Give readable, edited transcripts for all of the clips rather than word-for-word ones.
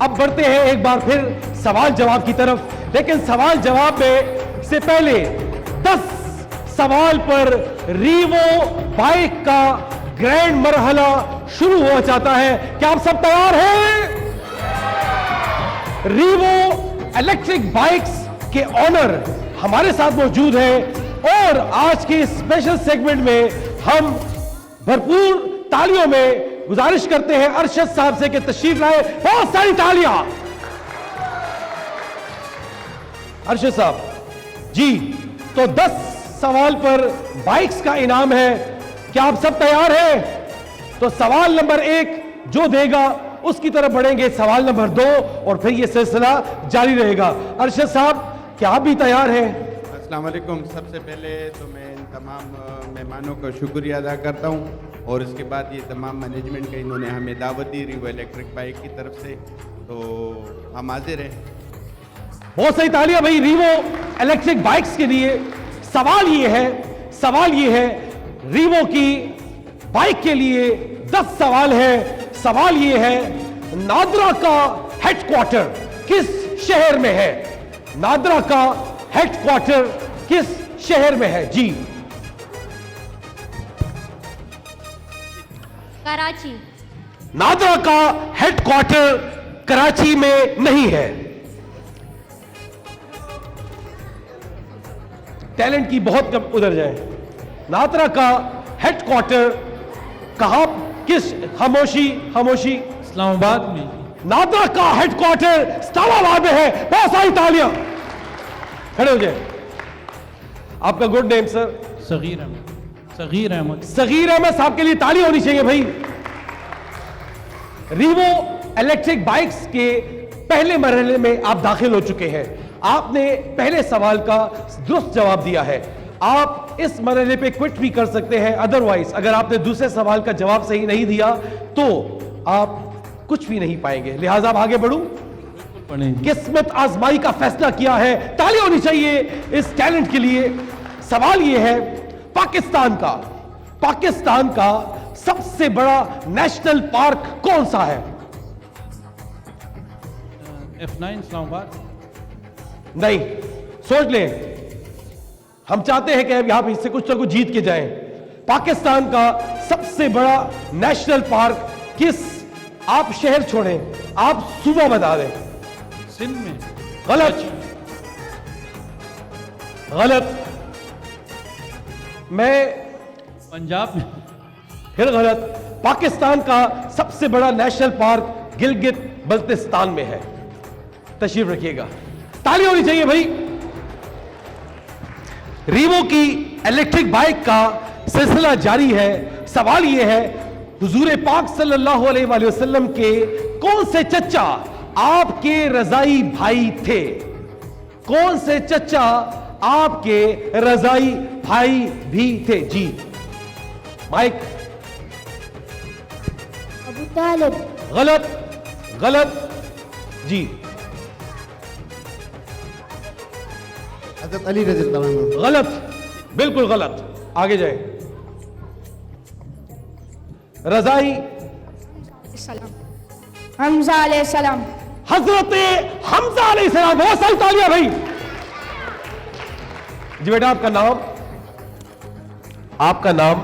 अब बढ़ते हैं एक बार फिर सवाल जवाब की तरफ, लेकिन सवाल जवाब में से पहले 10 सवाल पर रीवो बाइक का ग्रैंड मरहला शुरू हुआ चाहता है। क्या आप सब तैयार हैं? रीवो इलेक्ट्रिक बाइक्स के ऑनर हमारे साथ मौजूद हैं और आज के स्पेशल सेगमेंट में हम भरपूर तालियों में गुजारिश करते हैं अरशद साहब से कि तशरीफ लाए। बहुत सारी तालियां अरशद साहब जी। तो 10 सवाल पर बाइक्स का इनाम है। क्या आप सब तैयार हैं? तो सवाल नंबर 1 जो देगा उसकी तरफ बढ़ेंगे, सवाल नंबर 2 और फिर यह सिलसिला जारी रहेगा। अरशद साहब क्या आप भी तैयार हैं? अस्सलाम वालेकुम। सबसे पहले तो मैं इन तमाम मेहमानों का शुक्रिया अदा करता हूं और इसके बाद ये तमाम मैनेजमेंट का इन्होंने हमें दावत दी रीवो इलेक्ट्रिक बाइक की तरफ से, तो हम हाजिर हैं। बहुत सही तालियां भाई रीवो इलेक्ट्रिक बाइक्स के लिए। सवाल ये है रीवो की बाइक के लिए 10 सवाल है। सवाल ये है नादरा का हेडक्वार्टर किस शहर में है? नादरा का हेडक्वार्टर किस शहर में है? जी। कराची। नादरा का हेडक्वार्टर कराची में नहीं है। टैलेंट की बहुत कम उधर जाए। नादरा का हेडक्वार्टर कहां, किस? खामोशी। इस्लामाबाद में। नादरा का हेडक्वार्टर इस्लामाबाद में है। बहुत सारी तालियां। खड़े हो जाए। आपका good name sir? Sagir Ahmad. Sagir Ahmad. Sagir Ahmad साहब के लिए ताली होनी चाहिए भाई। रीवो इलेक्ट्रिक बाइक्स के पहले मरहले में आप दाखिल हो चुके हैं। आपने पहले सवाल का दुरुस्त जवाब दिया है। आप इस मरहले पे क्विट भी कर सकते हैं, अदरवाइज अगर आपने दूसरे सवाल का जवाब सही नहीं दिया तो आप कुछ भी नहीं पाएंगे। लिहाजा आप आगे बढ़ूं। किस्मत आजमाई का फैसला किया है। ताली होनी चाहिए इस टैलेंट के लिए। सवाल यह है पाकिस्तान का सबसे बड़ा नेशनल पार्क कौन सा है? F9 इस्लामाबाद। नहीं, सोच लें। हम चाहते हैं कि अब यहां इससे कुछ ना कुछ जीत के जाएं। पाकिस्तान का सबसे बड़ा नेशनल पार्क किस? आप शहर छोड़ें, आप सूबा बता दें। सिंध में। गलत। मैं पंजाब में। फिर गलत। पाकिस्तान का सबसे बड़ा नेशनल पार्क गिलगित बल्तिस्तान में है। तशरीफ रखिएगा। ताली होनी चाहिए भाई। रीवो की इलेक्ट्रिक बाइक का सिलसिला जारी है। सवाल यह है हुजूर पाक सल्लल्लाहु अलैहि वसल्लम के कौन से चचा आपके रजाई भाई थे? कौन से चचा आपके रजाई भाई भी थे? जी। माइक। अबू तालिब। गलत। जी। हज़रत अली रज़ी अल्लाह अन्हु। गलत, बिल्कुल गलत। आगे जाए। रजाई हमजा अलैहिस्सलाम। हजरत हमजा अलैहिस्सलाम। बहुत सारी तालियां भाई। जी बेटा आपका नाम?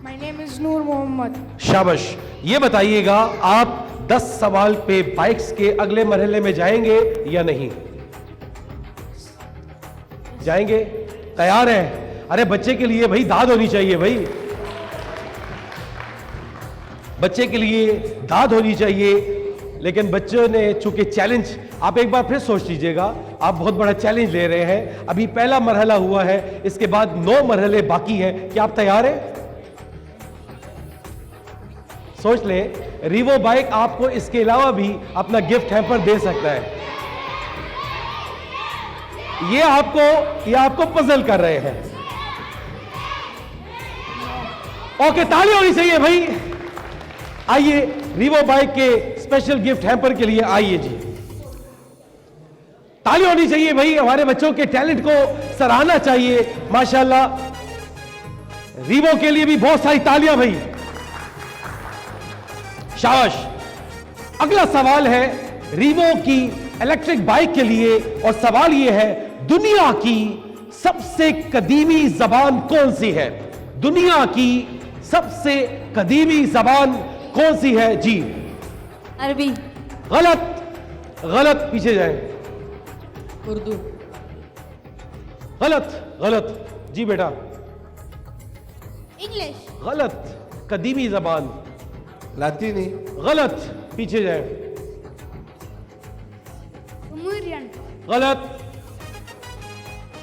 माय नेम इज नूर मोहम्मद। शाबाश। ये बताइएगा आप 10 सवाल पे बाइक्स के अगले मरहले में जाएंगे या नहीं? जाएंगे? तैयार हैं? अरे बच्चे के लिए भाई दाद होनी चाहिए भाई। बच्चे के लिए दाद होनी चाहिए। लेकिन बच्चों ने चूंकि चैलेंज, आप एक बार फिर सोच लीजिएगा, आप बहुत बड़ा चैलेंज ले रहे हैं। अभी पहला मरहला हुआ है, इसके बाद 9 मरहले बाकी हैं। क्या आप तैयार हैं? सोच लें। रीवो बाइक आपको इसके अलावा भी अपना गिफ्ट हैम्पर दे सकता है। ये आपको पजल कर रहे हैं। ओके, ताली होनी चाहिए भाई। आइए रीवो बाइक के स्पेशल गिफ्ट हैम्पर के लिए आइए जी। ताली होनी चाहिए भाई। हमारे बच्चों के टैलेंट को सराहना चाहिए। माशाल्लाह। रीवो के लिए भी बहुत सारी तालियां भाई। शाबाश। अगला सवाल है रीवो की इलेक्ट्रिक बाइक के लिए और सवाल यह है दुनिया की सबसे कदीमी जबान कौन सी है? दुनिया की सबसे कदीमी जबान कौन सी है? जी अरबी। गलत, गलत, पीछे जाएं। उर्दू। गलत, गलत, जी बेटा इंग्लिश। गलत, कदीमी जबान लातीनी। गलत, पीछे जाएं। सुमेरियन। गलत,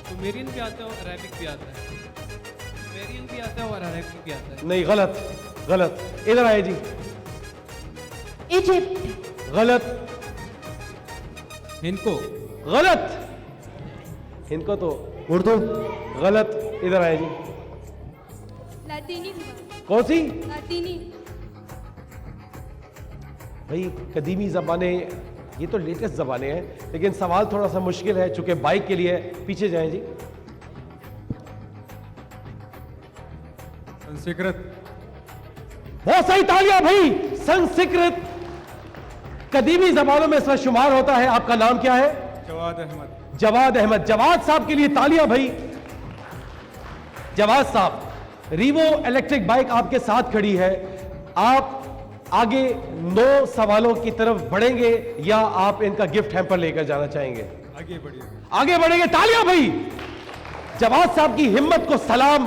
सुमेरियन भी आता है और अरेबिक भी आता है। सुमेरियन भी आता है और अरेबिक भी आता है। नहीं, गलत, गलत, इधर आए जी। इजिप्ट। गलत, इनको गलत, इनको तो उर्दू। गलत, इधर आए जी। लातीनी। कौन सी? लातीनी। भाई कदीमी जबानें ये तो लेटेस्ट जबानें हैं, लेकिन सवाल थोड़ा सा मुश्किल है चूंकि बाइक के लिए है। पीछे जाएं जी। संस्कृत। बहुत सही, तालियां भाई। संस्कृत कदीमी जबानों में इसका शुमार होता है। आपका नाम क्या है? जवाद अहमद। जवाद अहमद। जवाद साहब के लिए तालियां भाई। जवाद साहब, रीवो इलेक्ट्रिक बाइक आपके साथ खड़ी है। आप आगे 9 सवालों की तरफ बढ़ेंगे या आप इनका गिफ्ट हैम्पर लेकर जाना चाहेंगे? आगे बढ़िए। आगे बढ़ेंगे। तालियां भाई। जवाद साहब की हिम्मत को सलाम।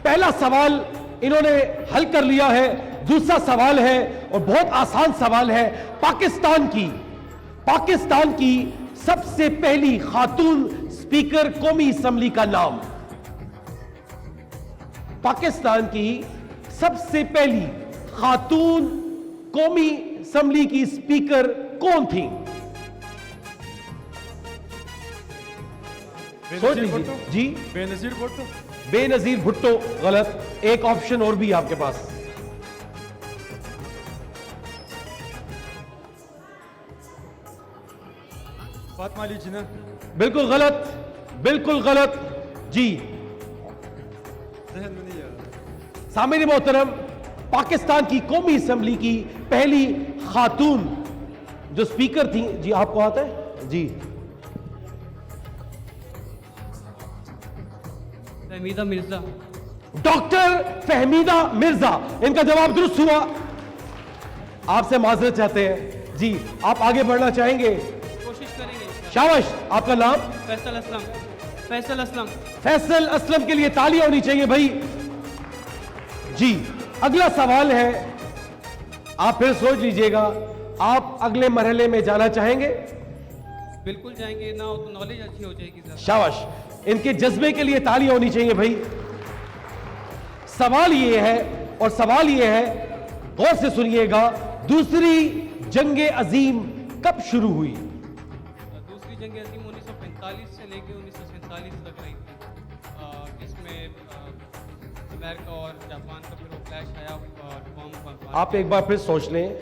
पहला सवाल इन्होंने हल कर लिया है। दूसरा सवाल है और बहुत आसान सवाल है। पाकिस्तान की सबसे पहली खातून स्पीकर कौमी असेंबली का नाम। पाकिस्तान की सबसे पहली खातून कौमी असेंबली की स्पीकर कौन थी? सोच लीजिए जी। बेनजीर भुट्टो। बेनजीर भुट्टो। गलत, एक ऑप्शन और भी है आपके पास। फातिमा अली जिन्ना। बिल्कुल गलत, बिल्कुल गलत जी। जहन में नहीं आ रहा। सामिर मोहतरम, पाकिस्तान की कौमी असेंबली की पहली खातून जो स्पीकर थी, जी आपको आता है? जी फहमीदा मिर्जा। डॉक्टर फहमीदा मिर्जा। इनका जवाब दुरुस्त हुआ। आपसे माजरत चाहते हैं जी। आप आगे बढ़ना चाहेंगे? कोशिश करेंगे। शाबाश। आपका नाम? फैसल असलम। फैसल असलम। फैसल असलम के लिए तालियां होनी चाहिए भाई जी। अगला सवाल है, आप फिर सोच लीजिएगा। आप अगले मरहले में जाना चाहेंगे? बिल्कुल जाएंगे ना, तो नॉलेज अच्छी हो जाएगी सर। शाबाश। इनके जज्बे के लिए तालियां होनी चाहिए भाई। सवाल ये है और सवाल ये है, गौर से सुनिएगा, दूसरी जंग अजीम कब शुरू हुई? दूसरी जंग अजीम 1945 से लेकर 1947 तक रही थी, जिसमें अमेरिका और जापान का फिर वो क्लैश आया और बम। आप एक बार फिर सोच लें।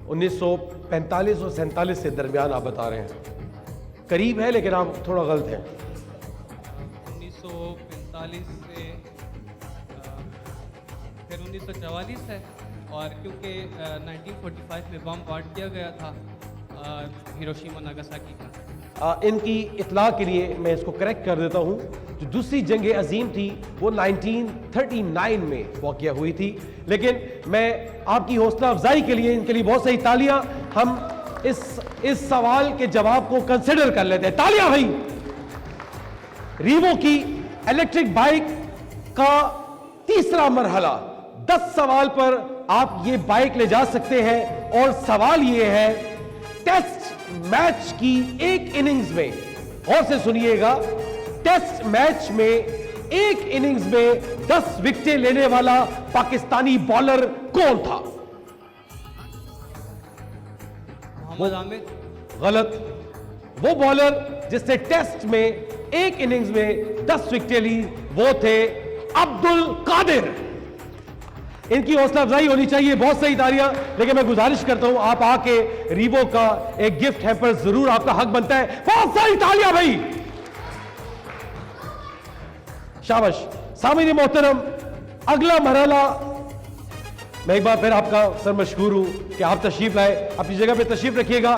1945 और 47 से दरमियान आप बता रहे हैं। करीब है लेकिन आप थोड़ा गलत हैं। 1945 से फिर 1944 है, और क्योंकि 1945 में बम वार किया गया था हिरोशिमा नागासाकी का। इनकी इतला के लिए मैं इसको करेक्ट कर देता हूं। जो दूसरी जंग अजीम थी वो 1939 में वाक़या हुई थी। लेकिन मैं आपकी हौसला अफजाई के लिए इनके लिए बहुत सही तालियां। हम इस सवाल के जवाब को कंसिडर कर लेते हैं। तालियां भाई। रीवो की इलेक्ट्रिक बाइक का तीसरा मरहला, 10 सवाल पर आप ये बाइक ले जा सकते हैं। और सवाल ये है, टेस्ट मैच की एक इनिंग्स में, और से सुनिएगा, टेस्ट मैच में एक इनिंग्स में 10 विकेटें लेने वाला पाकिस्तानी बॉलर कौन था? मोहम्मद आमिर। गलत। वो बॉलर जिसने टेस्ट में एक इनिंग्स में 10 विकेटें ली वो थे अब्दुल कादिर। इनकी हौसला अफजाई होनी चाहिए। बहुत सही तालियां। लेकिन मैं गुजारिश करता हूं आप आके रीवो का एक गिफ्ट हैम्पर जरूर, आपका हक बनता है। बहुत सारी तालियां भाई। शाबाश। सामिन मोहतरम, अगला मरहला मैं एक बार फिर आपका सर मशहूर हूं कि आप तशरीफ लाए, अपनी जगह पे तशरीफ रखिएगा।